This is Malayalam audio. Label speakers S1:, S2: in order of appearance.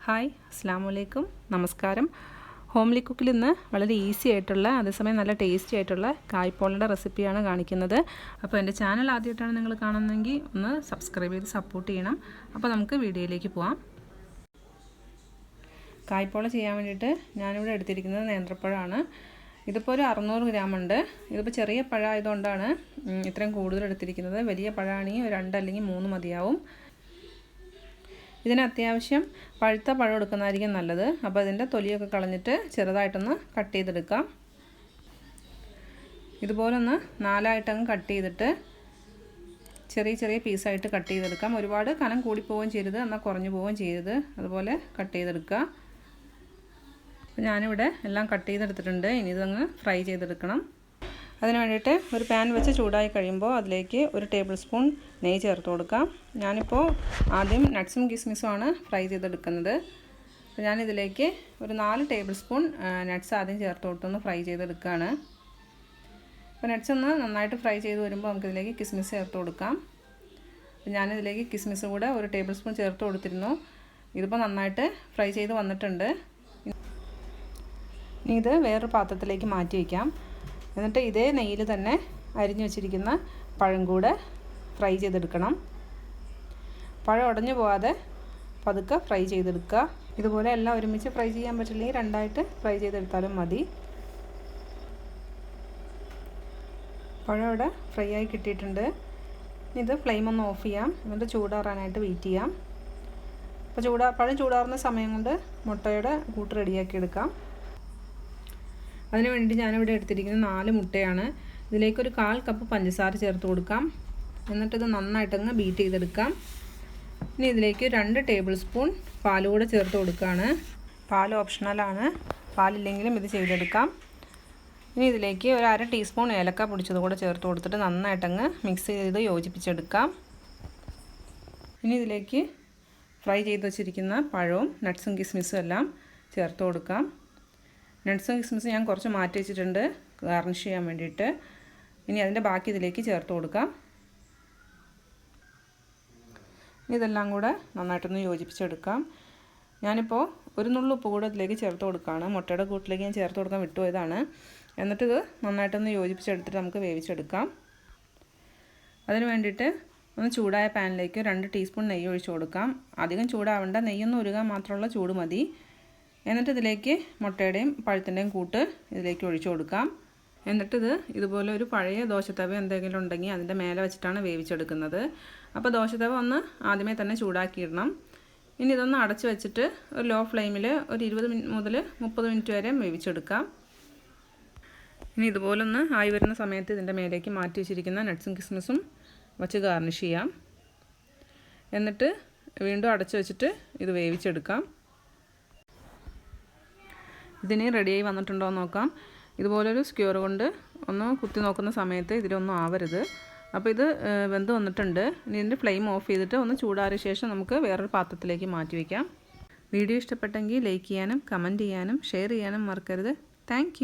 S1: ഹായ് അസ്സലാമലൈക്കും നമസ്കാരം. ഹോംലി കുക്കിൽ ഇന്ന് വളരെ ഈസി ആയിട്ടുള്ള അതേസമയം നല്ല ടേസ്റ്റി ആയിട്ടുള്ള കായ്പോളയുടെ റെസിപ്പിയാണ് കാണിക്കുന്നത്. അപ്പോൾ എൻ്റെ ചാനൽ ആദ്യമായിട്ടാണ് നിങ്ങൾ കാണുന്നതെങ്കിൽ ഒന്ന് സബ്സ്ക്രൈബ് ചെയ്ത് സപ്പോർട്ട് ചെയ്യണം. അപ്പോൾ നമുക്ക് വീഡിയോയിലേക്ക് പോവാം. കായ്പോള ചെയ്യാൻ വേണ്ടിയിട്ട് ഞാനിവിടെ എടുത്തിരിക്കുന്നത് നേന്ത്രപ്പഴമാണ്. ഇതിപ്പോൾ ഒരു 600 ഗ്രാം ഉണ്ട്. ഇതിപ്പോൾ ചെറിയ പഴമായതുകൊണ്ടാണ് ഇത്രയും കൂടുതൽ എടുത്തിരിക്കുന്നത്. വലിയ പഴമാണെങ്കിൽ 2 അല്ലെങ്കിൽ 3 മതിയാവും. ഇതിന് അത്യാവശ്യം പഴുത്ത പഴം എടുക്കുന്നതായിരിക്കും നല്ലത്. അപ്പോൾ ഇതിൻ്റെ തൊലിയൊക്കെ കളഞ്ഞിട്ട് ചെറുതായിട്ടൊന്ന് കട്ട് ചെയ്തെടുക്കാം. ഇതുപോലെ ഒന്ന് 4ആയിട്ടങ്ങ് കട്ട് ചെയ്തിട്ട് ചെറിയ ചെറിയ പീസായിട്ട് കട്ട് ചെയ്തെടുക്കാം. ഒരുപാട് കനം കൂടിപ്പോവുകയും ചെയ്യരുത്, എന്നാൽ കുറഞ്ഞു പോവുകയും ചെയ്യരുത്. അതുപോലെ കട്ട് ചെയ്തെടുക്കുക. അപ്പോൾ ഞാനിവിടെ എല്ലാം കട്ട് ചെയ്തെടുത്തിട്ടുണ്ട്. ഇനി ഇതങ്ങ് ഫ്രൈ ചെയ്തെടുക്കണം. അതിന് വേണ്ടിയിട്ട് ഒരു പാൻ വെച്ച് ചൂടായി കഴിയുമ്പോൾ അതിലേക്ക് 1 ടേബിൾ സ്പൂൺ നെയ്യ് ചേർത്ത് കൊടുക്കാം. ഞാനിപ്പോൾ ആദ്യം നട്ട്സും കിസ്മിസുമാണ് ഫ്രൈ ചെയ്തെടുക്കുന്നത്. അപ്പോൾ ഞാനിതിലേക്ക് ഒരു 4 ടേബിൾ സ്പൂൺ നട്ട്സ് ആദ്യം ചേർത്ത് കൊടുത്തൊന്ന് ഫ്രൈ ചെയ്തെടുക്കുകയാണ്. അപ്പോൾ നട്ട്സ് ഒന്ന് നന്നായിട്ട് ഫ്രൈ ചെയ്ത് വരുമ്പോൾ നമുക്കിതിലേക്ക് കിസ്മിസ് ചേർത്ത് കൊടുക്കാം. അപ്പോൾ ഞാനിതിലേക്ക് കിസ്മിസ് കൂടെ 1 ടേബിൾ സ്പൂൺ ചേർത്ത് കൊടുത്തിരുന്നു. ഇതിപ്പോൾ നന്നായിട്ട് ഫ്രൈ ചെയ്ത് വന്നിട്ടുണ്ട്. ഇനി ഇത് വേറൊരു പാത്രത്തിലേക്ക് മാറ്റി വയ്ക്കാം. എന്നിട്ട് ഇതേ നെയ്യിൽ തന്നെ അരിഞ്ഞു വെച്ചിരിക്കുന്ന പഴം കൂടെ ഫ്രൈ ചെയ്തെടുക്കണം. പഴം ഉടഞ്ഞു പോകാതെ പതുക്കെ ഫ്രൈ ചെയ്തെടുക്കുക. ഇതുപോലെ എല്ലാം ഒരുമിച്ച് ഫ്രൈ ചെയ്യാൻ പറ്റില്ലെങ്കിൽ 2ആയിട്ട് ഫ്രൈ ചെയ്തെടുത്താലും മതി. പഴം ഇവിടെ ഫ്രൈ ആയി കിട്ടിയിട്ടുണ്ട്. ഇത് ഫ്ലെയിം ഒന്ന് ഓഫ് ചെയ്യാം. എന്നിട്ട് ചൂടാറാനായിട്ട് വെയിറ്റ് ചെയ്യാം. അപ്പോൾ പഴം ചൂടാറുന്ന സമയം കൊണ്ട് മുട്ടയുടെ കൂട്ട് റെഡിയാക്കി എടുക്കാം. അതിന് വേണ്ടി ഞാനിവിടെ എടുത്തിരിക്കുന്നത് 4 മുട്ടയാണ്. ഇതിലേക്കൊരു 1/4 കപ്പ് പഞ്ചസാര ചേർത്ത് കൊടുക്കാം. എന്നിട്ടിത് നന്നായിട്ടങ്ങ് ബീറ്റ് ചെയ്തെടുക്കാം. ഇനി ഇതിലേക്ക് 2 ടേബിൾ സ്പൂൺ പാൽ കൂടെ ചേർത്ത് കൊടുക്കുകയാണ്. പാൽ ഓപ്ഷണലാണ്, പാലില്ലെങ്കിലും ഇത് ചെയ്തെടുക്കാം. ഇനി ഇതിലേക്ക് ഒരു 1/2 ടീസ്പൂൺ ഏലക്ക പൊടിച്ചത് കൂടെ ചേർത്ത് കൊടുത്തിട്ട് നന്നായിട്ടങ്ങ് മിക്സ് ചെയ്ത് യോജിപ്പിച്ചെടുക്കാം. ഇനി ഇതിലേക്ക് ഫ്രൈ ചെയ്ത് വെച്ചിരിക്കുന്ന പഴവും നട്ട്സും കിസ്മിസും എല്ലാം ചേർത്ത് കൊടുക്കാം. നട്ട്സും കിസ്മിസും ഞാൻ കുറച്ച് മാറ്റി വെച്ചിട്ടുണ്ട് ഗാർണിഷ് ചെയ്യാൻ വേണ്ടിയിട്ട്. ഇനി അതിൻ്റെ ബാക്കി ഇതിലേക്ക് ചേർത്ത് കൊടുക്കാം. ഇതെല്ലാം കൂടെ നന്നായിട്ടൊന്ന് യോജിപ്പിച്ചെടുക്കാം. ഞാനിപ്പോൾ ഒരു നുള്ളു ഉപ്പ് കൂടെ ഇതിലേക്ക് ചേർത്ത് കൊടുക്കുകയാണ്. മുട്ടയുടെ കൂട്ടിലേക്ക് ഞാൻ ചേർത്ത് കൊടുക്കാൻ വിട്ടുപോയതാണ്. എന്നിട്ടിത് നന്നായിട്ടൊന്ന് യോജിപ്പിച്ചെടുത്തിട്ട് നമുക്ക് വേവിച്ചെടുക്കാം. അതിന് വേണ്ടിയിട്ട് ഒന്ന് ചൂടായ പാനിലേക്ക് 2 ടീസ്പൂൺ നെയ്യ് ഒഴിച്ച് കൊടുക്കാം. അധികം ചൂടാവേണ്ട, നെയ്യൊന്ന് ഉരുകാൻ മാത്രമുള്ള ചൂട് മതി. എന്നിട്ട് ഇതിലേക്ക് മുട്ടയുടെയും പഴത്തിൻ്റെയും കൂട്ട് ഇതിലേക്ക് ഒഴിച്ചു കൊടുക്കാം. എന്നിട്ടിത് ഇതുപോലെ ഒരു പഴയ ദോശത്തവ എന്തെങ്കിലും ഉണ്ടെങ്കിൽ അതിൻ്റെ മേലെ വെച്ചിട്ടാണ് വേവിച്ചെടുക്കുന്നത്. അപ്പോൾ ദോശത്തവ ഒന്ന് ആദ്യമേ തന്നെ ചൂടാക്കിയിടണം. ഇനി ഇതൊന്ന് അടച്ച് വെച്ചിട്ട് ഒരു ലോ ഫ്ലെയിമിൽ ഒരു 20 മുതൽ 30 മിനിറ്റ് വരെ വേവിച്ചെടുക്കാം. ഇനി ഇതുപോലൊന്ന് ആയി വരുന്ന സമയത്ത് ഇതിൻ്റെ മേലേക്ക് മാറ്റി വെച്ചിരിക്കുന്ന നട്ട്സും കിസ്മിസും വച്ച് ഗാർണിഷ് ചെയ്യാം. എന്നിട്ട് വീണ്ടും അടച്ച് വെച്ചിട്ട് ഇത് വേവിച്ചെടുക്കാം. ഇതിന് റെഡിയായി വന്നിട്ടുണ്ടോ എന്ന് നോക്കാം. ഇതുപോലൊരു സ്ക്യൂർ കൊണ്ട് ഒന്ന് കുത്തി നോക്കുന്ന സമയത്ത് ഇതിലൊന്നും ആവരുത്. അപ്പോൾ ഇത് വെന്ത് വന്നിട്ടുണ്ട്. ഇനി ഇതിൻ്റെ ഫ്ലെയിം ഓഫ് ചെയ്തിട്ട് ഒന്ന് ചൂടാറിയ ശേഷം നമുക്ക് വേറൊരു പാത്രത്തിലേക്ക് മാറ്റി വയ്ക്കാം. വീഡിയോ ഇഷ്ടപ്പെട്ടെങ്കിൽ ലൈക്ക് ചെയ്യാനും കമൻറ്റ് ചെയ്യാനും ഷെയർ ചെയ്യാനും മറക്കരുത്. താങ്ക്